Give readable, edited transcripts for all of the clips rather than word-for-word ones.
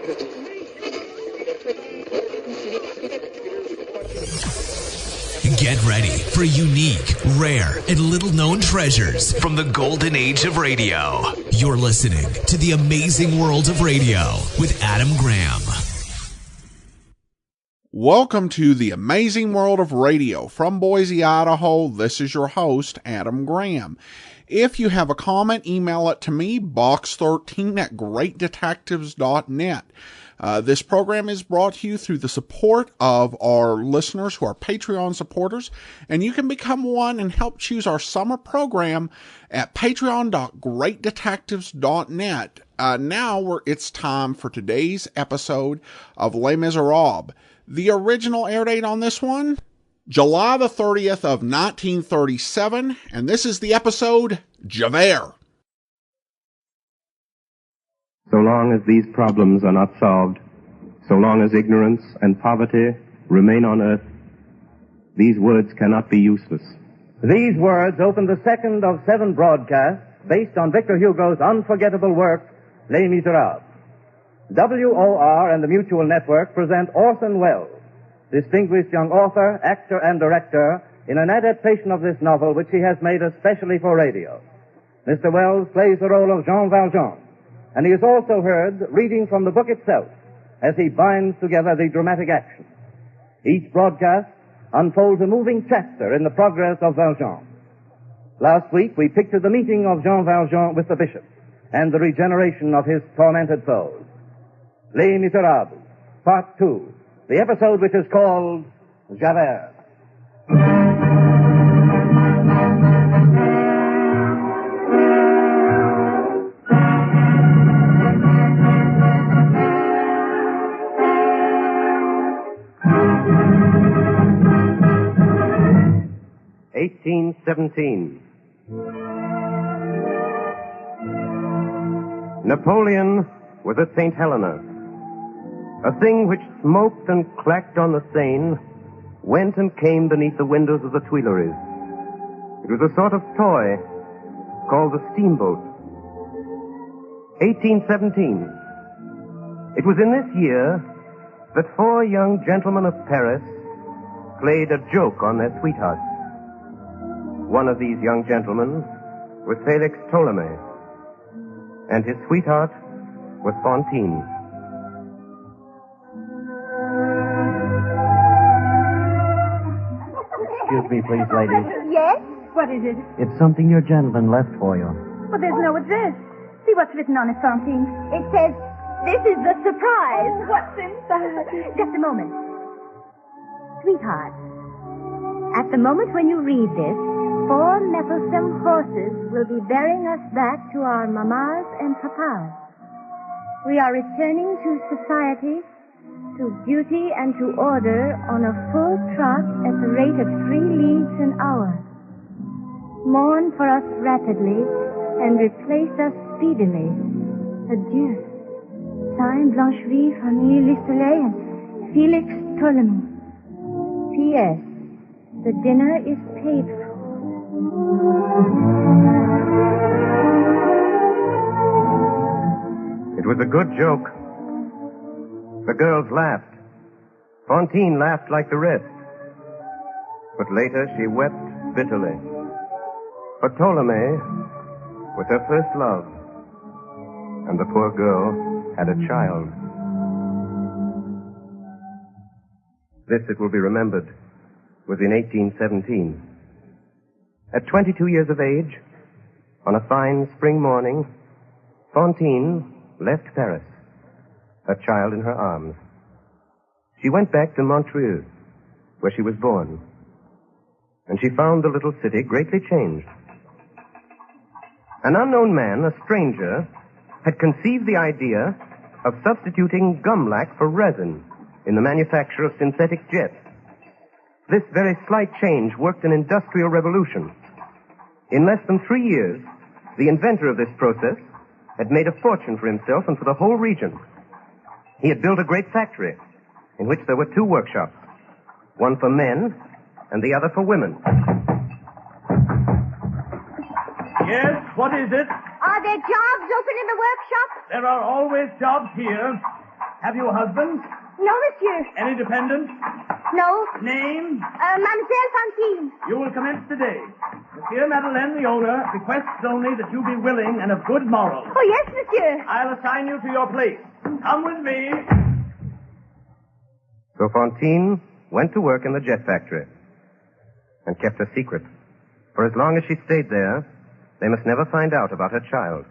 Get ready for unique, rare, and little-known treasures from the golden age of radio. You're listening to The Amazing World of Radio with Adam Graham. Welcome to The Amazing World of Radio. From Boise, Idaho, this is your host, Adam Graham. If you have a comment, email it to me, box13@greatdetectives.net. This program is brought to you through the support of our listeners who are Patreon supporters, and you can become one and help choose our summer program at patreon.greatdetectives.net. Now it's time for today's episode of Les Miserables. The original air date on this one, July the 30th of 1937, and this is the episode, Javert. So long as these problems are not solved, so long as ignorance and poverty remain on earth, these words cannot be useless. These words open the second of 7 broadcasts based on Victor Hugo's unforgettable work, Les Miserables. WOR and the Mutual Network present Orson Welles, distinguished young author, actor, and director, in an adaptation of this novel which he has made especially for radio. Mr. Welles plays the role of Val Jean, and he is also heard reading from the book itself as he binds together the dramatic action. Each broadcast unfolds a moving chapter in the progress of Val Jean. Last week we pictured the meeting of Val Jean with the bishop and the regeneration of his tormented soul. Les Miserables, Part 2, the episode which is called Javert. (1817). Napoleon was at St. Helena. A thing which smoked and clacked on the Seine went and came beneath the windows of the Tuileries. It was a sort of toy called the steamboat. 1817. It was in this year that 4 young gentlemen of Paris played a joke on their sweethearts. One of these young gentlemen was Felix Ptolemy, and his sweetheart was Fantine. Excuse me, please, ladies. Yes? What is it? It's something your gentleman left for you. Well, there's no address. See what's written on it, Fantine. It says, "This is the surprise." What's inside? Just a moment. Sweetheart, at the moment when you read this, 4 mettlesome horses will be bearing us back to our mamas and papas. We are returning to society, to duty and to order on a full trot at the rate of 3 leagues an hour. Mourn for us rapidly and replace us speedily. Adieu. Signed Blancheville, Famille Listelet, and Felix Ptolemy. P.S. The dinner is paid for. It was a good joke. The girls laughed. Fantine laughed like the rest. But later she wept bitterly. For Ptolemy was her first love, and the poor girl had a child. This, it will be remembered, was in 1817. At 22 years of age, on a fine spring morning, Fantine left Paris, her child in her arms. She went back to Montreux, where she was born, and she found the little city greatly changed. An unknown man, a stranger, had conceived the idea of substituting gumlac for resin in the manufacture of synthetic jets. This very slight change worked an industrial revolution. In less than 3 years, the inventor of this process had made a fortune for himself and for the whole region. He had built a great factory in which there were 2 workshops, one for men and the other for women. Yes, what is it? Are there jobs open in the workshop? There are always jobs here. Have you a husband? No, monsieur. Any dependents? No. Name? Mademoiselle Fantine. You will commence today. Monsieur Madeleine, the owner, requests only that you be willing and of good morals. Oh, yes, monsieur. I'll assign you to your place. Come with me. So Fantine went to work in the jet factory and kept a secret. For as long as she stayed there, they must never find out about her child.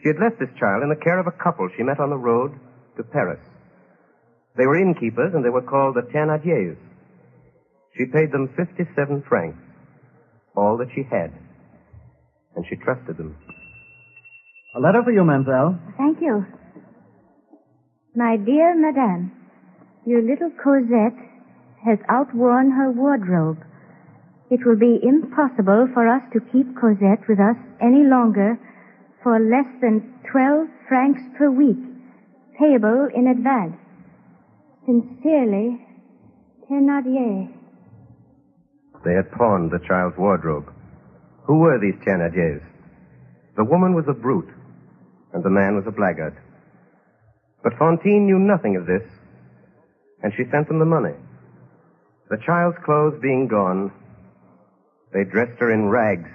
She had left this child in the care of a couple she met on the road to Paris. They were innkeepers, and they were called the Thénardiers. She paid them 57 francs, all that she had, and she trusted them. A letter for you, mademoiselle. Thank you. My dear madame, your little Cosette has outworn her wardrobe. It will be impossible for us to keep Cosette with us any longer for less than 12 francs per week, payable in advance. Sincerely, Thénardier. They had pawned the child's wardrobe. Who were these Thénardiers? The woman was a brute, and the man was a blackguard. But Fantine knew nothing of this, and she sent them the money. The child's clothes being gone, they dressed her in rags.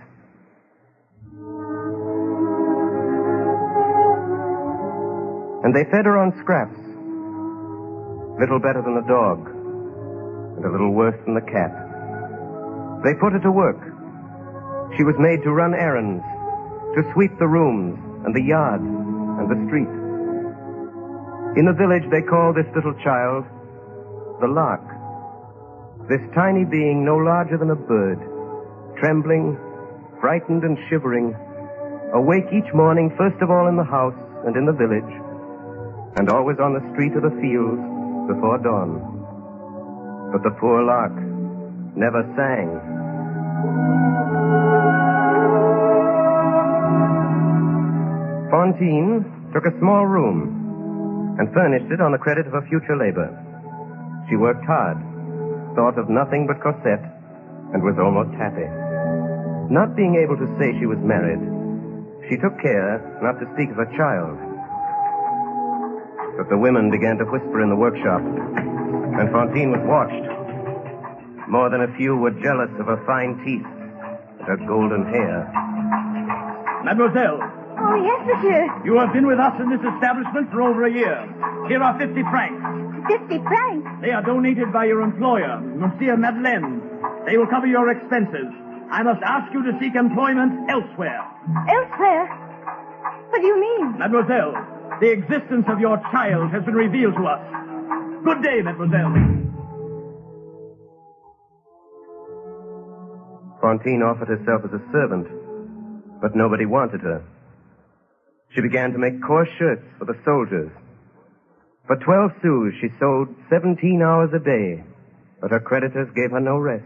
And they fed her on scraps, little better than a dog, and a little worse than the cat. They put her to work. She was made to run errands, to sweep the rooms and the yard and the street. In the village, they called this little child the Lark. This tiny being no larger than a bird, trembling, frightened and shivering, awake each morning, first of all in the house and in the village, and always on the street or the fields before dawn. But the poor Lark never sang. Fantine took a small room and furnished it on the credit of her future labor. She worked hard, thought of nothing but Cosette, and was almost happy. Not being able to say she was married, she took care not to speak of her child. But the women began to whisper in the workshop, and Fantine was watched. More than a few were jealous of her fine teeth and her golden hair. Mademoiselle. Oh, yes, monsieur. You have been with us in this establishment for over a year. Here are 50 francs. 50 francs? They are donated by your employer, Monsieur Madeleine. They will cover your expenses. I must ask you to seek employment elsewhere. Elsewhere? What do you mean? Mademoiselle, the existence of your child has been revealed to us. Good day, mademoiselle. Fantine offered herself as a servant, but nobody wanted her. She began to make coarse shirts for the soldiers. For 12 sous, she sewed 17 hours a day, but her creditors gave her no rest.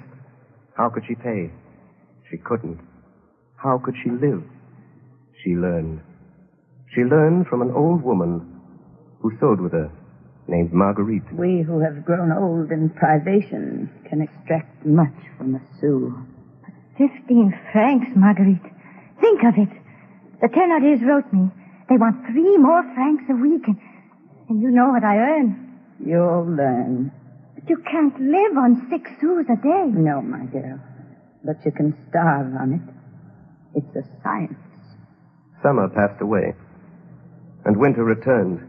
How could she pay? She couldn't. How could she live? She learned. She learned from an old woman who sewed with her, named Marguerite. We who have grown old in privation can extract much from a sou. 15 francs, Marguerite. Think of it. The Thénardiers wrote me. They want 3 more francs a week, and you know what I earn. You'll learn. But you can't live on 6 sous a day. No, my girl. But you can starve on it. It's a science. Summer passed away, and winter returned.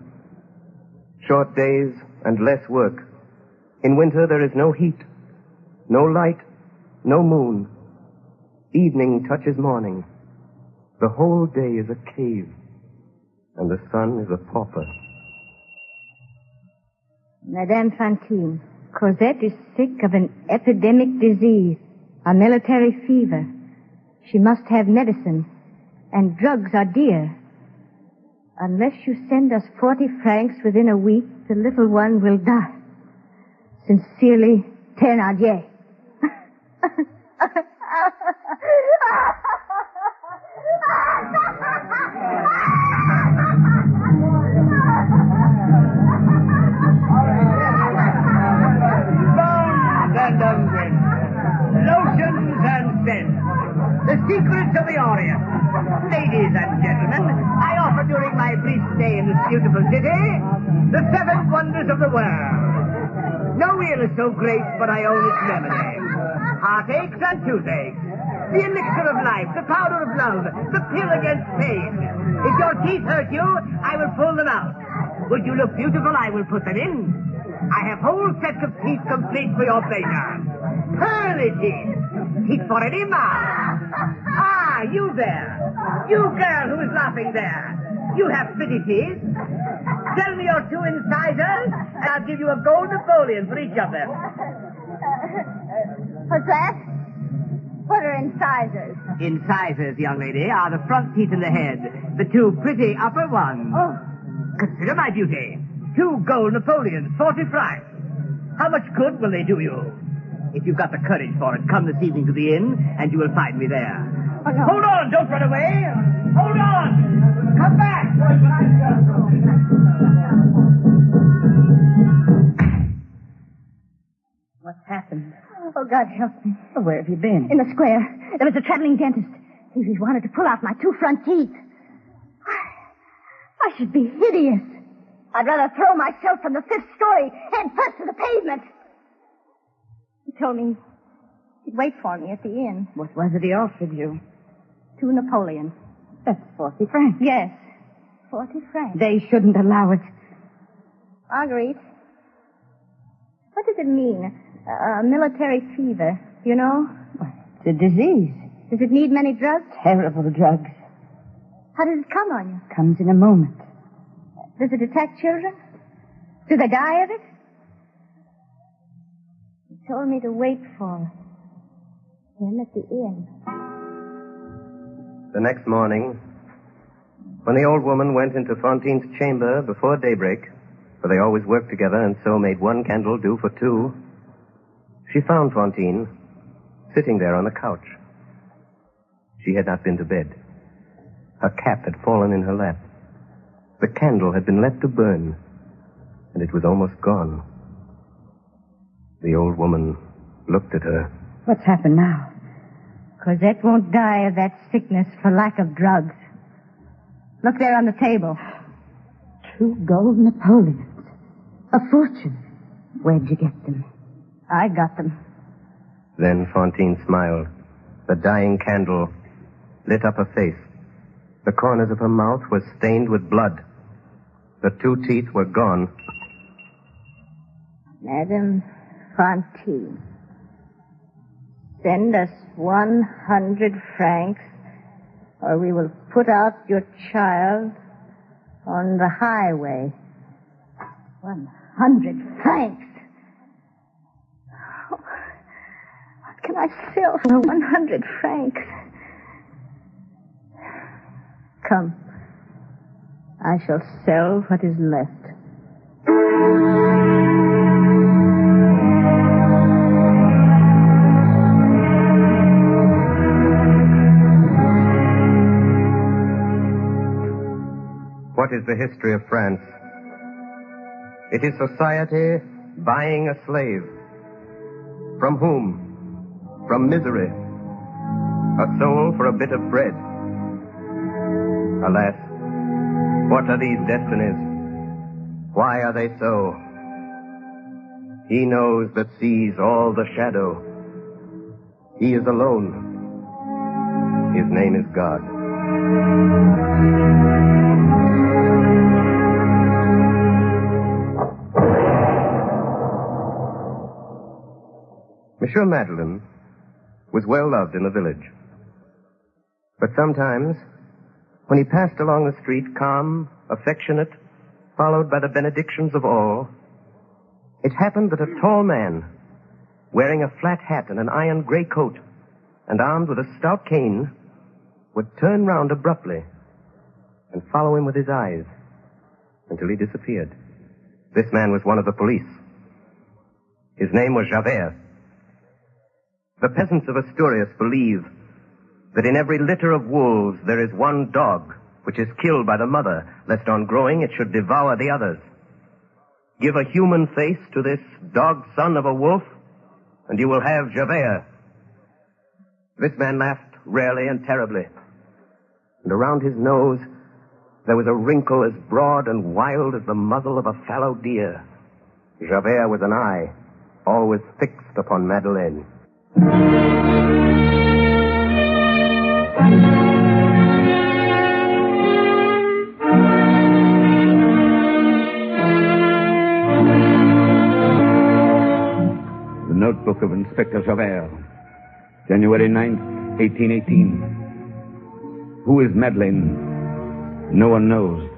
Short days and less work. In winter there is no heat, no light, no moon. Evening touches morning. The whole day is a cave, and the sun is a pauper. Madame Fantine, Cosette is sick of an epidemic disease, a military fever. She must have medicine, and drugs are dear. Unless you send us 40 francs within a week, the little one will die. Sincerely, Thénardier. And unwin. Lotions and scents. The secrets of the Orient. Ladies and gentlemen, I offer during my brief day in this beautiful city. The seven wonders of the world. No wheel is so great, but I own its remedy. Heartaches and toothaches. The elixir of life, the powder of love, the pill against pain. If your teeth hurt you, I will pull them out. Would you look beautiful, I will put them in. I have whole sets of teeth complete for your pleasure. Pearly teeth. Teeth for any mouth. Ah, you there. You girl who is laughing there. You have pretty teeth. Tell me your two incisors, and I'll give you a gold Napoleon for each of them. What's that? What are incisors? Incisors, young lady, are the front teeth in the head. The two pretty upper ones. Oh. Consider my beauty. 2 gold Napoleons, 40 francs. How much good will they do you? If you've got the courage for it, come this evening to the inn, and you will find me there. Oh, no. Hold on, don't run away. Hold on. Come back. What's happened? Oh, God help me. Well, where have you been? In the square, there was a traveling dentist. He wanted to pull out my 2 front teeth. I should be hideous. I'd rather throw myself from the 5th story head first to the pavement. He told me he'd wait for me at the inn. What was it he offered you? 2 Napoleons. That's 40 francs. Yes, 40 francs. They shouldn't allow it. Marguerite, what does it mean? Military fever, you know? Well, it's a disease. Does it need many drugs? Terrible drugs. How does it come on you? Comes in a moment. Does it attack children? Do they die of it? He told me to wait for him at the inn. The next morning, when the old woman went into Fantine's chamber before daybreak, for they always worked together and so made 1 candle do for 2, she found Fantine sitting there on the couch. She had not been to bed. Her cap had fallen in her lap. The candle had been left to burn, and it was almost gone. The old woman looked at her. What's happened now? Cosette won't die of that sickness for lack of drugs. Look there on the table. 2 gold Napoleons. A fortune. Where'd you get them? I got them. Then Fantine smiled. The dying candle lit up her face. The corners of her mouth were stained with blood. The 2 teeth were gone. Madame Fantine, send us 100 francs, or we will put out your child on the highway. 100 francs. Oh, what can I sell for 100 francs? Come. I shall sell what is left. What is the history of France? It is society buying a slave. From whom? From misery. A soul for a bit of bread. Alas, what are these destinies? Why are they so? He knows that sees all the shadow. He is alone. His name is God. Monsieur Madeleine was well loved in the village. But sometimes, when he passed along the street, calm, affectionate, followed by the benedictions of all, it happened that a tall man, wearing a flat hat and an iron gray coat, and armed with a stout cane, would turn round abruptly and follow him with his eyes until he disappeared. This man was one of the police. His name was Javert. The peasants of Asturias believe that in every litter of wolves there is one dog which is killed by the mother, lest on growing it should devour the others. Give a human face to this dog son of a wolf, and you will have Javert. This man laughed rarely and terribly, and around his nose There was a wrinkle as broad and wild as the muzzle of a fallow deer. Javert with an eye, always fixed upon Madeleine. The notebook of Inspector Javert, January 9th, 1818. Who is Madeleine? No one knows.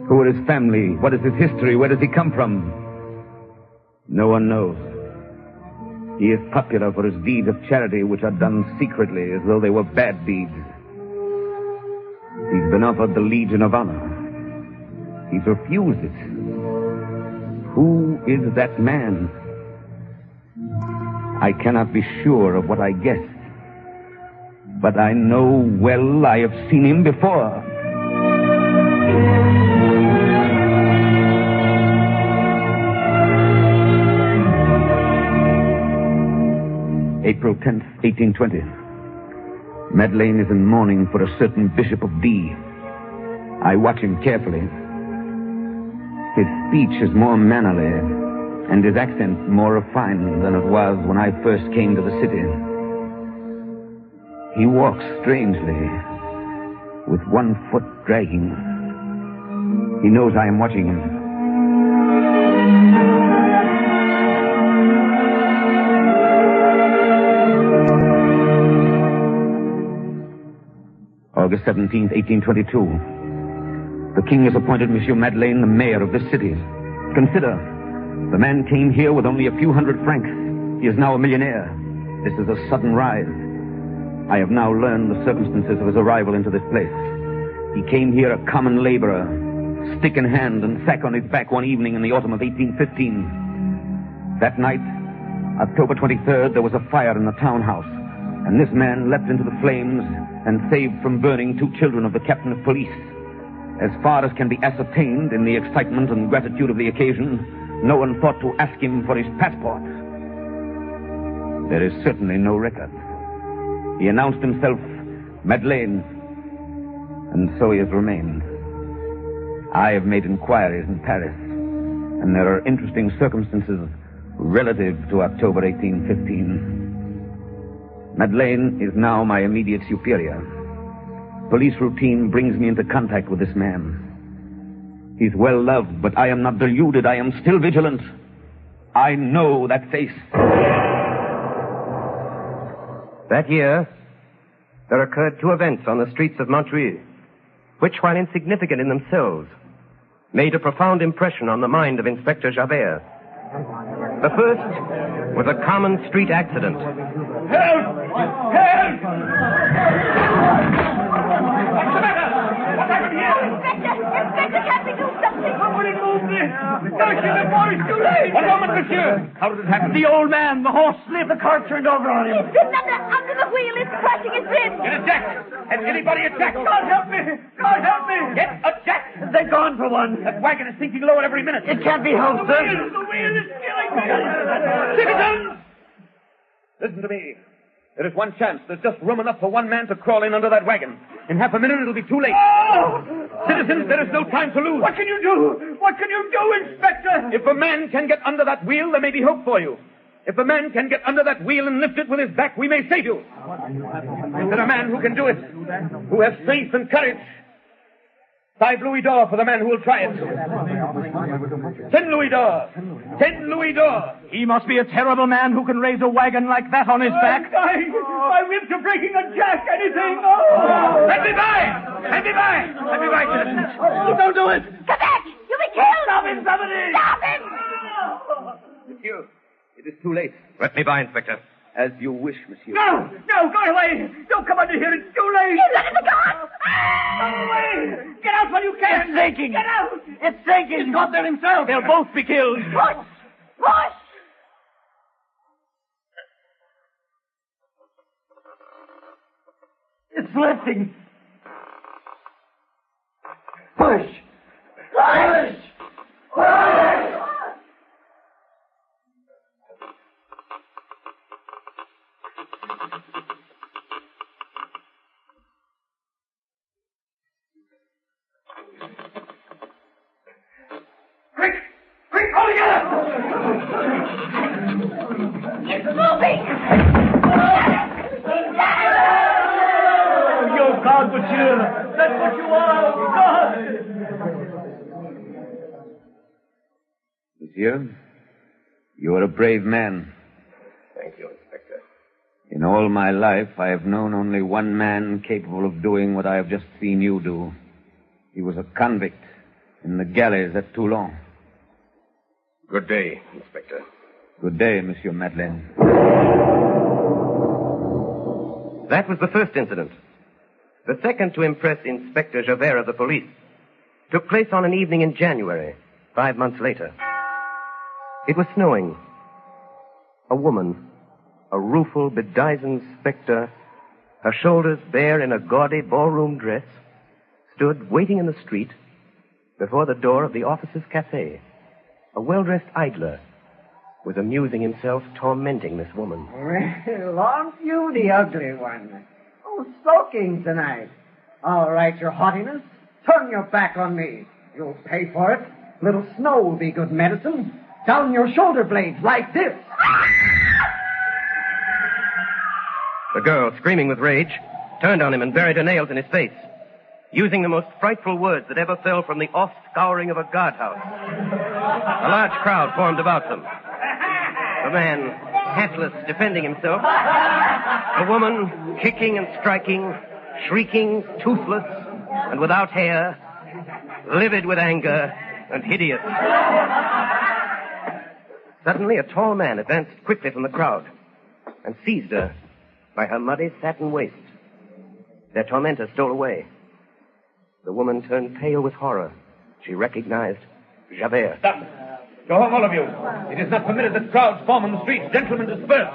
Who are his family? What is his history? Where does he come from? No one knows. He is popular for his deeds of charity, which are done secretly as though they were bad deeds. He's been offered the Legion of Honor. He's refused it. Who is that man? I cannot be sure of what I guess. But I know well I have seen him before. April 10th, 1820. Madeleine is in mourning for a certain Bishop of D. I watch him carefully. His speech is more mannerly, and his accent more refined than it was when I first came to the city. He walks strangely, with one foot dragging. He knows I am watching him. August 17th, 1822. The king has appointed Monsieur Madeleine the mayor of this city. Consider, the man came here with only a few hundred francs. He is now a millionaire. This is a sudden rise. I have now learned the circumstances of his arrival into this place. He came here a common laborer, stick in hand and sack on his back one evening in the autumn of 1815. That night, October 23rd, there was a fire in the townhouse, and this man leapt into the flames and saved from burning 2 children of the captain of police. As far as can be ascertained in the excitement and gratitude of the occasion, no one thought to ask him for his passport. There is certainly no record. He announced himself Madeleine, and so he has remained. I have made inquiries in Paris, and there are interesting circumstances relative to October 1815. Madeleine is now my immediate superior. Police routine brings me into contact with this man. He's well loved, but I am not deluded. I am still vigilant. I know that face. That year, there occurred 2 events on the streets of Montreuil, which, while insignificant in themselves, made a profound impression on the mind of Inspector Javert. The first was a common street accident. Help! Help! What's the matter? What happened here? Inspector, can't we do something? Somebody move this! Don't you, before it's too late! One moment, monsieur! How did it happen? The old man, the horse slipped, the car turned over on him. He's sitting under the wheel. It's crashing his ribs. Get a jack! Has anybody a jack? God help me! God help me! Get a jack! They're gone for one. That wagon is sinking lower every minute. It can't be helped, sir. The wheel is killing me! Citizens! Listen to me. There is one chance. There's just room enough for one man to crawl in under that wagon. In half a minute, it'll be too late. Oh! Citizens, there is no time to lose. What can you do? What can you do, Inspector? If a man can get under that wheel, there may be hope for you. If a man can get under that wheel and lift it with his back, we may save you. Is there a man who can do it? Who has faith and courage? 5 louis d'or for the man who will try it. 10 louis d'or. 10 louis d'or. He must be a terrible man who can raise a wagon like that on his back. My ribs are breaking a jack. Anything. Oh. Let me by! Let me by! Let me by, citizens. Oh, don't do it. Come back! You'll be killed! Stop him, somebody! Stop him! Monsieur, it is too late. Let me by, Inspector. As you wish, monsieur. No, go away. Don't come under here. It's too late. He's under the car! Go away. Get out while you can. It's sinking. Get out. It's sinking. He's caught there himself. They'll both be killed. Push! Push! It's lifting. Push. Push! Push. It's moving! You're God, monsieur. That's what you are, God! Monsieur, you are a brave man. Thank you, Inspector. In all my life, I have known only one man capable of doing what I have just seen you do. He was a convict in the galleys at Toulon. Good day, Inspector. Good day, Monsieur Madeleine. That was the first incident. The second to impress Inspector Javert of the police took place on an evening in January, 5 months later. It was snowing. A woman, a rueful, bedizened spectre, her shoulders bare in a gaudy ballroom dress, stood waiting in the street before the door of the officer's cafe. A well-dressed idler was amusing himself tormenting this woman. Well, aren't you the ugly one? Oh, smoking tonight. All right, your haughtiness. Turn your back on me. You'll pay for it. Little snow will be good medicine. Down your shoulder blades like this. The girl, screaming with rage, turned on him and buried her nails in his face, using the most frightful words that ever fell from the off-scouring of a guardhouse. A large crowd formed about them. The man, hatless, defending himself. The woman, kicking and striking, shrieking, toothless, and without hair, livid with anger and hideous. Suddenly, a tall man advanced quickly from the crowd and seized her by her muddy satin waist. Their tormentor stole away. The woman turned pale with horror. She recognized Javert. Stop. Go home, all of you. It is not permitted that crowds form on the streets. Gentlemen, disperse.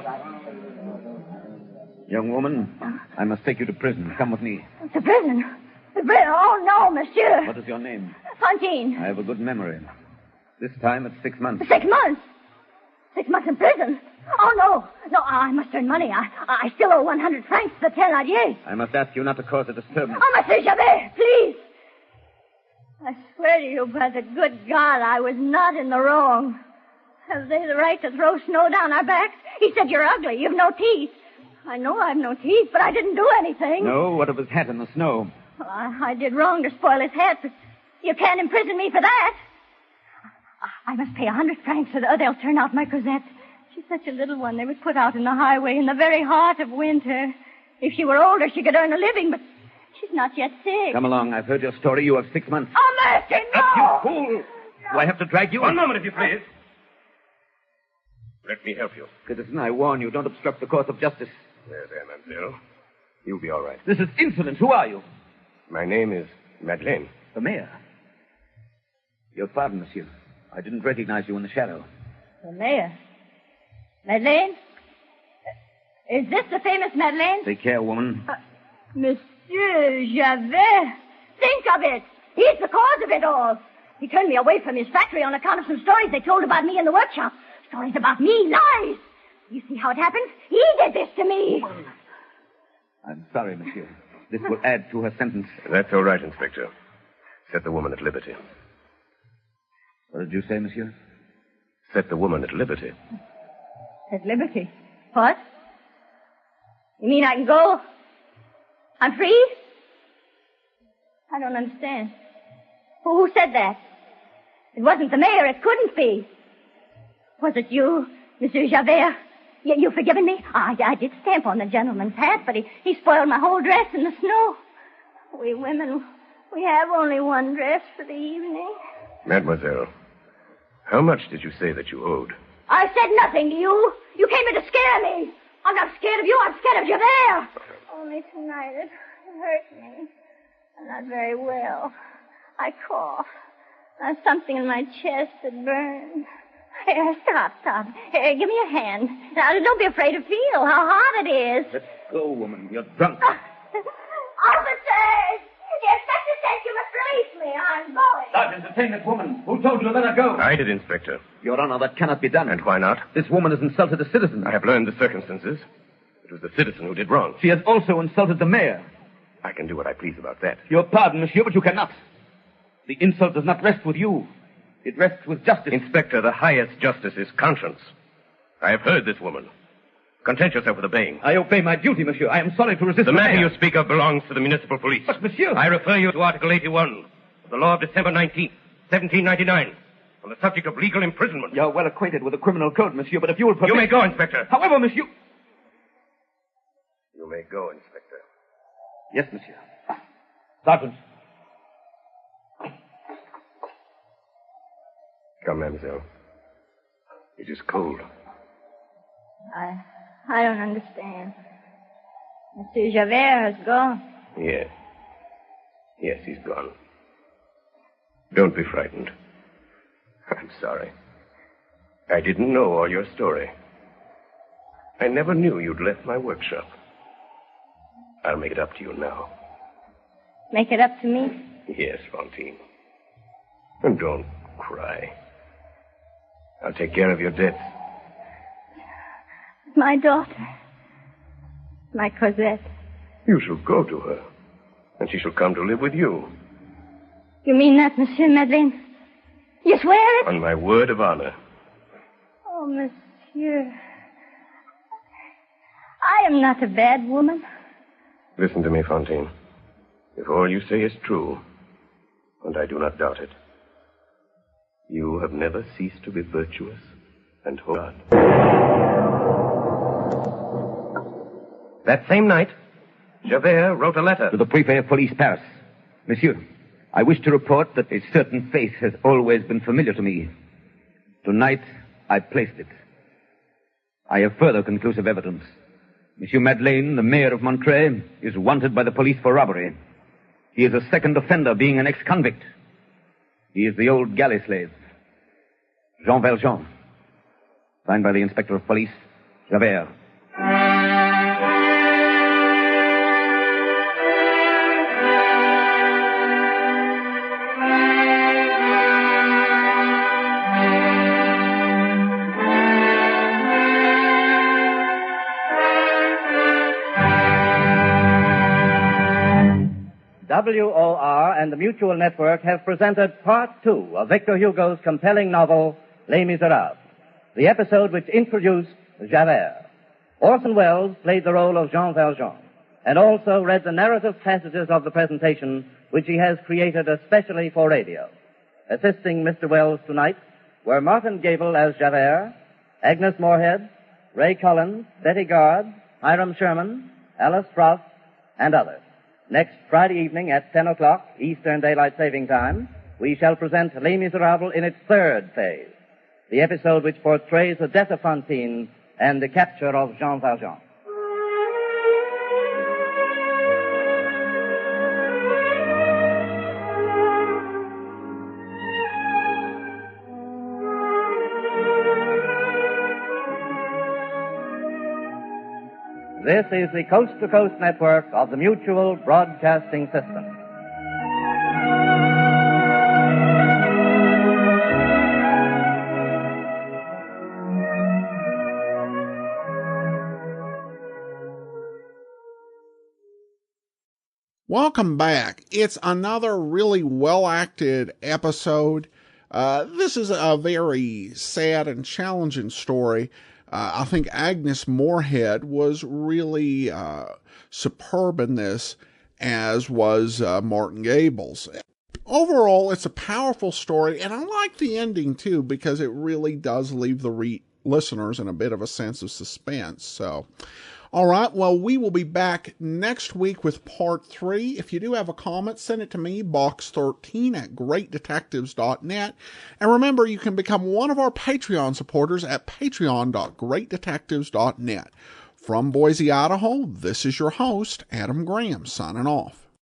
Young woman, I must take you to prison. Come with me. To prison? To prison? Oh, no, monsieur. What is your name? Fantine. I have a good memory. This time it's 6 months. 6 months? 6 months in prison? Oh, no. No, I must earn money. I still owe 100 francs to the Thénardier. I must ask you not to cause a disturbance. Oh, Monsieur Javert, please. I swear to you by the good God, I was not in the wrong. Have they the right to throw snow down our backs? He said you're ugly. You've no teeth. I know I've no teeth, but I didn't do anything. No? What of his hat in the snow? Well, I did wrong to spoil his hat, but you can't imprison me for that. I must pay 100 francs or they'll turn out my Cosette. She's such a little one. They would put out in the highway in the very heart of winter. If she were older, she could earn a living, but she's not yet sick. Come along. I've heard your story. You have 6 months. Oh, mercy, no! Up, you fool! Do I have to drag you? One moment, if you please. Let me help you. Citizen, I warn you, don't obstruct the course of justice. There, mademoiselle. You'll be all right. This is insolent. Who are you? My name is Madeleine. The mayor. Your pardon, monsieur. I didn't recognize you in the shadow. The mayor? Madeleine? Is this the famous Madeleine? Take care, woman. Monsieur Javert. Think of it. He's the cause of it all. He turned me away from his factory on account of some stories they told about me in the workshop. Stories about me, lies. You see how it happened? He did this to me. I'm sorry, monsieur. This will add to her sentence. That's all right, Inspector. Set the woman at liberty. What did you say, monsieur? Set the woman at liberty. At liberty? What? You mean I can go? I'm free? I don't understand. Who said that? It wasn't the mayor. It couldn't be. Was it you, Monsieur Javert? You forgiven me? I did stamp on the gentleman's hat, but he spoiled my whole dress in the snow. We women, we have only one dress for the evening. Mademoiselle, how much did you say that you owed? I said nothing to you. You came here to scare me. I'm not scared of you. I'm scared of Javert. Only tonight it hurt me. I'm not very well. I cough. There's something in my chest that burns. Here, stop. Here, give me your hand. Now, don't be afraid to feel how hot it is. Let's go, woman. You're drunk. Officers! The inspector says you must release me. I'm going. Sergeant, detain this woman. Who told you to let her go? I did, Inspector. Your Honor, that cannot be done. And why not? This woman has insulted a citizen. I have learned the circumstances. It was the citizen who did wrong. She has also insulted the mayor. I can do what I please about that. Your pardon, monsieur, but you cannot. The insult does not rest with you. It rests with justice. Inspector, the highest justice is conscience. I have heard this woman. Content yourself with obeying. I obey my duty, monsieur. I am sorry to resist the matter you speak of belongs to the municipal police. But, monsieur... I refer you to Article 81 of the law of December 19th, 1799, on the subject of legal imprisonment. You're well acquainted with the criminal code, monsieur, but if you will permit... You may go, Inspector. However, monsieur... You may go, Inspector. Yes, monsieur. Sergeant. Come, mademoiselle. It is cold. I don't understand. Monsieur Javert has gone. Yes. Yes, he's gone. Don't be frightened. I'm sorry. I didn't know all your story. I never knew you'd left my workshop. I'll make it up to you now. Make it up to me? Yes, Fantine. And don't cry. I'll take care of your debts. My daughter. My Cosette. You shall go to her, and she shall come to live with you. You mean that, Monsieur Madeleine? You swear it? On my word of honor. Oh, Monsieur. I am not a bad woman. Listen to me, Fantine. If all you say is true, and I do not doubt it, you have never ceased to be virtuous and holy. That same night, Javert wrote a letter to the Prefect of Police, Paris. Monsieur, I wish to report that a certain face has always been familiar to me. Tonight, I placed it. I have further conclusive evidence. Monsieur Madeleine, the mayor of Montreuil, is wanted by the police for robbery. He is a second offender, being an ex-convict. He is the old galley slave, Val Jean. Signed by the Inspector of Police, Javert. AWR and the Mutual Network have presented Part 2 of Victor Hugo's compelling novel, Les Miserables, the episode which introduced Javert. Orson Welles played the role of Jean Valjean and also read the narrative passages of the presentation which he has created especially for radio. Assisting Mr. Welles tonight were Martin Gable as Javert, Agnes Moorehead, Ray Collins, Betty Gard, Hiram Sherman, Alice Frost, and others. Next Friday evening at 10 o'clock, Eastern Daylight Saving Time, we shall present Les Miserables in its third phase, the episode which portrays the death of Fantine and the capture of Jean Valjean. This is the coast-to-coast network of the Mutual Broadcasting System. Welcome back. It's another really well-acted episode. This is a very sad and challenging story. I think Agnes Moorehead was really superb in this, as was Martin Gables. Overall, it's a powerful story, and I like the ending too, because it really does leave the listeners in a bit of a sense of suspense. So, all right, well, we will be back next week with Part 3. If you do have a comment, send it to me, box13@greatdetectives.net. And remember, you can become one of our Patreon supporters at patreon.greatdetectives.net. From Boise, Idaho, this is your host, Adam Graham, signing off.